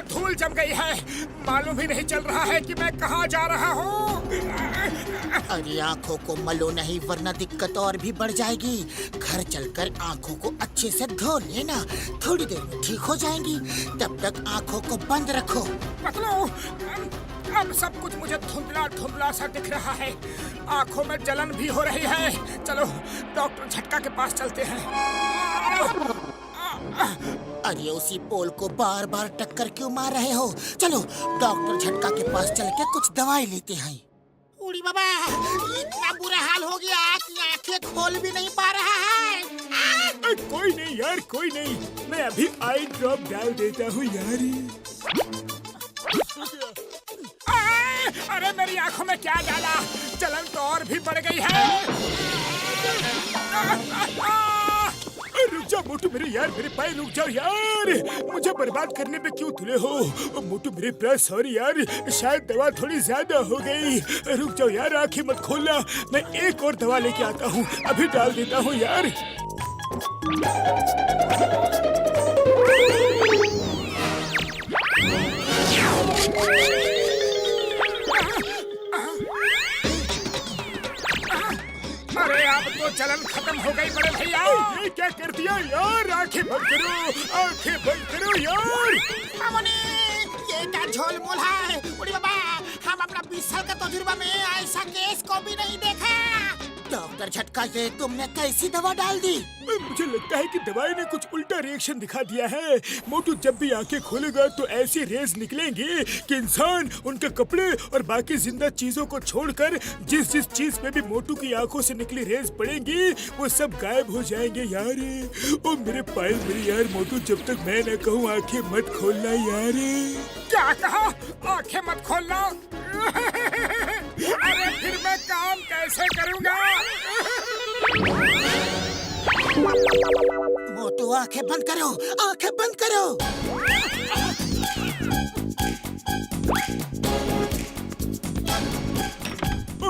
में धूल जम गई है। मालूम ही नहीं चल रहा है कि मैं कहाँ जा रहा हूँ। अरे आँखों को मलो नहीं वरना दिक्कत और भी बढ़ जाएगी। घर चलकर आँखों को अच्छे से धो लेना, थोड़ी देर में ठीक हो जाएंगी। तब तक आँखों को बंद रखो। पतलू, अब सब कुछ मुझे धुंधला धुंधला सा दिख रहा है। आँखों में जलन भी हो रही है। चलो डॉक्टर झटका के पास चलते हैं। अरे उसी पोल को बार बार टक्कर क्यों मार रहे हो? चलो डॉक्टर झटका के पास चल के कुछ दवाई लेते हैं। उड़ी बाबा, इतना बुरा हाल हो गया कि आंखें खोल भी नहीं पा रहा है। कोई नहीं यार, कोई नहीं, मैं अभी आई ड्रॉप डाल देता हूँ यार। अरे मेरी आंखों में क्या डाला? जलन तो और भी बढ़ गई है। रुक जाओ मोटू मेरे यार, मेरे पाए रुक जाओ यार। मुझे बर्बाद करने पे क्यों तुले हो मोटू मेरे प्यार? सॉरी यार, शायद दवा थोड़ी ज्यादा हो गई। रुक जाओ यार, आंखें मत खोलना, मैं एक और दवा लेके आता हूँ, अभी डाल देता हूँ यार। अरे अब तो जलन खत्म हो गई बड़े भैया। ये क्या कर दिया यार? आंखें बंद करो, आंखें बंद करो यार। ये क्या झोल मोल है? उड़ी बाबा, हम अपना 20 साल का तजुर्बा में ऐसा केस को भी नहीं देखा। डॉक्टर झटका, ये तुमने कैसी दवा डाल दी? मुझे लगता है कि दवाई ने कुछ उल्टा रिएक्शन दिखा दिया है। मोटू जब भी आंखें खोलेगा तो ऐसी रेज निकलेंगी कि इंसान, उनके कपड़े और बाकी जिंदा चीजों को छोड़कर जिस जिस चीज पे भी मोटू की आंखों से निकली रेज पड़ेंगी वो सब गायब हो जाएंगे यार। ओ मेरे पायल मेरे यार, मोटू जब तक मैं न कहूँ आंखें मत खोलना यार। क्या कहा? आंखें मत खोलना? अरे फिर मैं काम कैसे करूँगा? मोटू आंखें बंद करो, आंखें बंद करो।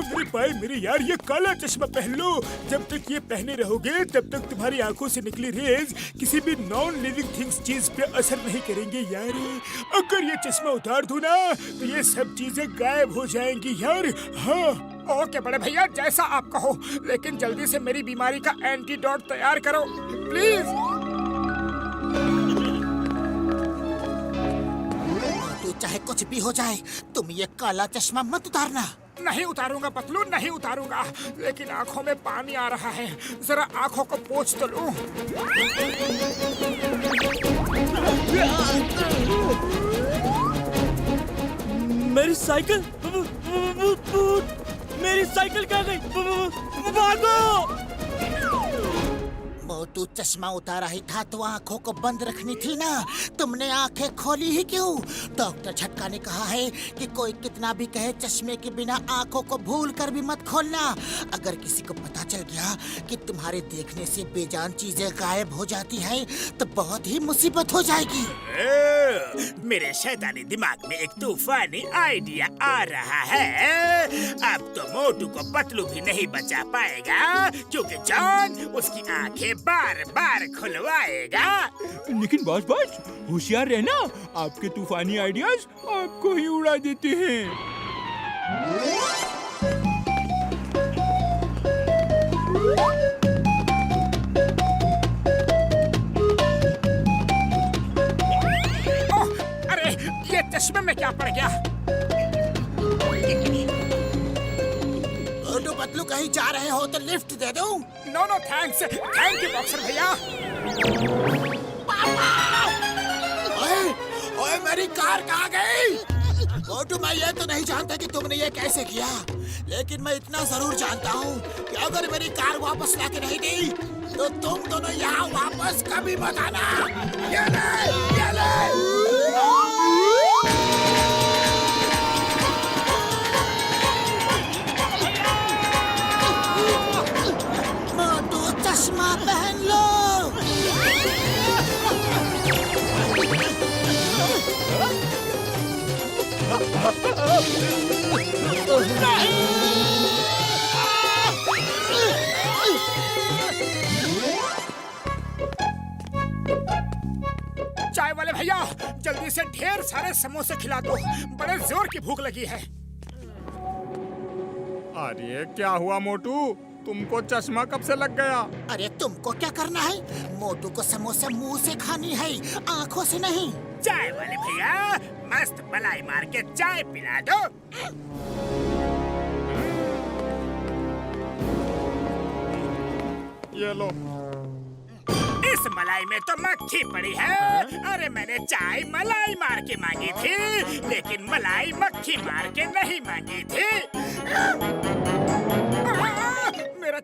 मेरे भाई मेरे यार, ये काला चश्मा पहन लो। जब तक ये पहने रहोगे तब तक तुम्हारी आंखों से निकली रेज किसी भी नॉन लिविंग थिंग्स चीज पे असर नहीं करेंगे यार। अगर ये चश्मा उतार दूं ना तो ये सब चीजें गायब हो जाएंगी यार। हाँ ओके बड़े भैया, जैसा आप कहो, लेकिन जल्दी से मेरी बीमारी का एंटीडोट तैयार करो प्लीज। मोटू चाहे कुछ भी हो जाए, तुम ये काला चश्मा मत उतारना। नहीं उतारूंगा पतलू, नहीं उतारूंगा, लेकिन आंखों में पानी आ रहा है, जरा आंखों को पोंछ तो लूं। मेरी साइकिल, मेरी साइकिल कहाँ गई? भागो! मोटू चश्मा उतारा ही था तो आंखों को बंद रखनी थी ना, तुमने आंखें खोली ही क्यों? डॉक्टर झटका ने कहा है कि कोई कितना भी कहे चश्मे के बिना आंखों को भूल कर भी मत खोलना। अगर किसी को पता चल गया कि तुम्हारे देखने से बेजान चीजें गायब हो जाती हैं तो बहुत ही मुसीबत हो जाएगी। मेरे शैतानी दिमाग में एक तूफानी आइडिया आ रहा है। अब तो मोटू को पतलू भी नहीं बचा पाएगा क्योंकि जॉन उसकी आंखें बार बार खुलवाएगा। लेकिन बॉस होशियार रहना, आपके तूफानी आइडियाज आपको ही उड़ा देते हैं। अरे ये चश्मे में क्या पड़ गया? मोटू पतलू कहीं जा रहे हो तो लिफ्ट दे दूं? No no thanks, thank you boxer भैया। ओए, ओए मेरी कार कहाँ गई? मोटू मैं ये तो नहीं जानता कि तुमने ये कैसे किया, लेकिन मैं इतना जरूर जानता हूँ कि अगर मेरी कार वापस लाके नहीं दी तो तुम दोनों यहाँ वापस कभी मत आना। ये ले, ये ले। मोटू चश्मा पहन लो। चाय वाले भैया, जल्दी इसे ढेर सारे समोसे खिला दो, बड़े जोर की भूख लगी है। अरे क्या हुआ मोटू, तुमको चश्मा कब से लग गया? अरे तुमको क्या करना है? मोटू को समोसे मुंह से खानी है, आंखों से नहीं। चाय वाले भैया, मस्त मलाई मार के चाय पिला दो। ये लो। इस मलाई में तो मक्खी पड़ी है। अरे मैंने चाय मलाई मार के मांगी थी, लेकिन मलाई मक्खी मार के नहीं मांगी थी। मेरा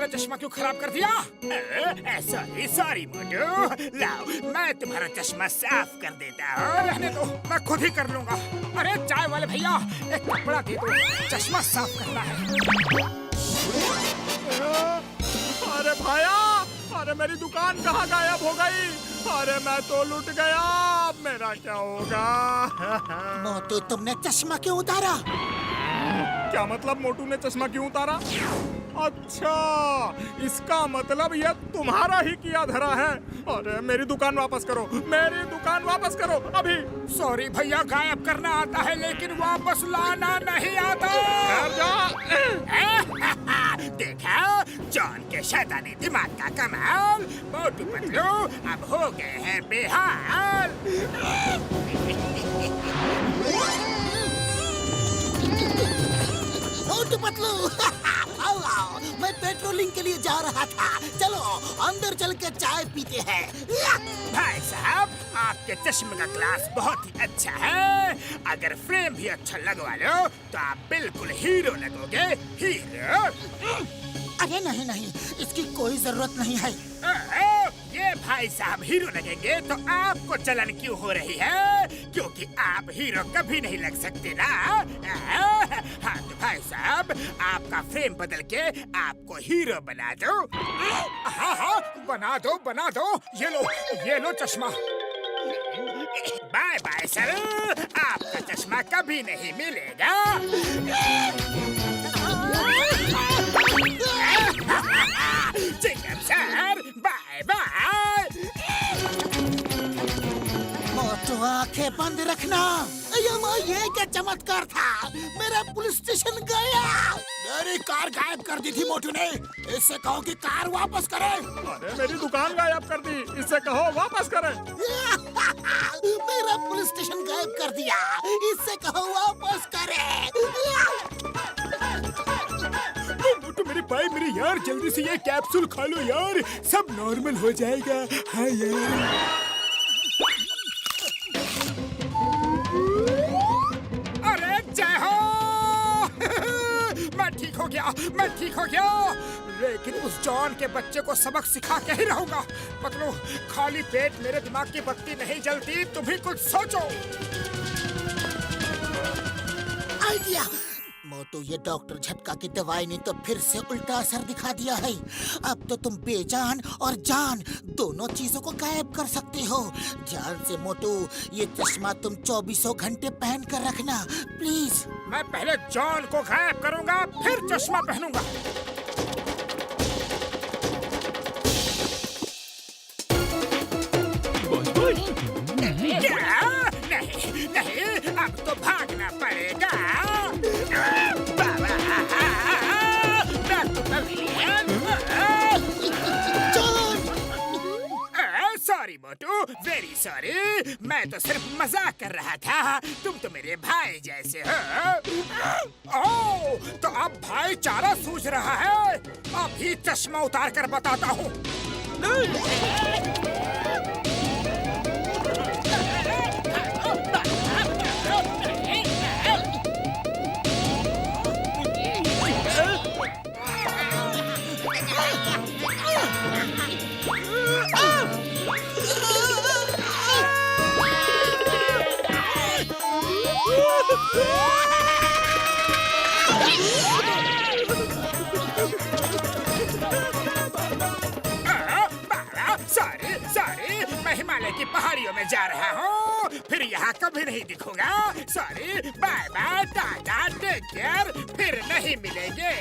चश्मा क्यों खराब कर दिया? सॉरी मोटू, लाओ मैं तुम्हारा चश्मा साफ कर देता हूँ। रहने दो, मैं खुद ही कर लूँगा। अरे चाय वाले भैया, एक कपड़ा दे दो, चश्मा साफ करना है। अरे भाया, अरे मेरी दुकान कहाँ गायब हो गई? अरे मैं तो लुट गया, अब मेरा क्या होगा? मोटू तुमने चश्मा क्यों उतारा? क्या मतलब मोटू ने चश्मा क्यों उतारा? अच्छा, इसका मतलब ये तुम्हारा ही किया धरा है। अरे मेरी दुकान वापस करो, मेरी दुकान वापस करो अभी। सॉरी भैया, गायब करना आता है लेकिन वापस लाना नहीं आता। देखा जॉन के शैतानी दिमाग का कमाल। मोटू पतलू अब हो गए हैं बेहाल। मोटू पतलू आओ आओ, मैं पेट्रोलिंग के लिए जा रहा था। चलो अंदर चल के चाय पीते हैं। भाई साहब, आपके चश्मे का ग्लास बहुत ही अच्छा है। अगर फ्रेम भी अच्छा लगवा लो तो आप बिल्कुल हीरो लगोगे, हीरो। अरे नहीं नहीं, इसकी कोई जरूरत नहीं है। ये भाई साहब हीरो लगेंगे तो आपको जलन क्यों हो रही है? क्योंकि आप हीरो कभी नहीं लग सकते ना। हाँ तो भाई साहब, आपका फ्रेम बदल के आपको हीरो बना दो। हाँ हाँ, बना दो। ये लो चश्मा। बाय बाय सर, आपका चश्मा कभी नहीं मिलेगा। Chewing gum sir, bye bye. मोटू आंखें बंद रखना। ये क्या चमत्कार था, मेरा पुलिस स्टेशन गया। मेरी कार गायब कर दी थी मोटू ने, इससे कहो कि कार वापस करे। अरे मेरी दुकान गायब कर दी, इससे कहो वापस करे। मेरा पुलिस स्टेशन गायब कर दिया, इससे कहो वापस करे। मोटू मेरे भाई, मेरे यार, जल्दी से ये कैप्सूल खा लो यार, सब नॉर्मल हो जाएगा। हाँ यार। मैं ठीक हो गया, लेकिन उस जॉन के बच्चे को सबक सिखा के ही रहूंगा। पतलू, खाली पेट मेरे दिमाग की बत्ती नहीं जलती, तुम भी कुछ सोचो। आइडिया। मोटू, ये डॉक्टर झटका की दवाई ने तो फिर से उल्टा असर दिखा दिया है। अब तो तुम बेजान और जान दोनों चीजों को गायब कर सकते हो। ध्यान से मोटू, ये चश्मा तुम 24 घंटे पहन कर रखना प्लीज। मैं पहले जॉन को गायब करूंगा, फिर चश्मा पहनूंगा। नहीं, अब तो भागना पड़ेगा। सॉरी मोटू, वेरी सॉरी। मैं तो सिर्फ मजाक कर रहा था, तुम तो मेरे भाई जैसे हो। ओह, तो अब भाईचारा सूझ रहा है। अभी चश्मा उतार कर बताता हूँ। सॉरी, मैं हिमालय की पहाड़ियों में जा रहा हूँ, फिर यहाँ कभी नहीं दिखूंगा। सॉरी, बाय बाय, टाटा, टेक केयर, फिर नहीं मिलेंगे।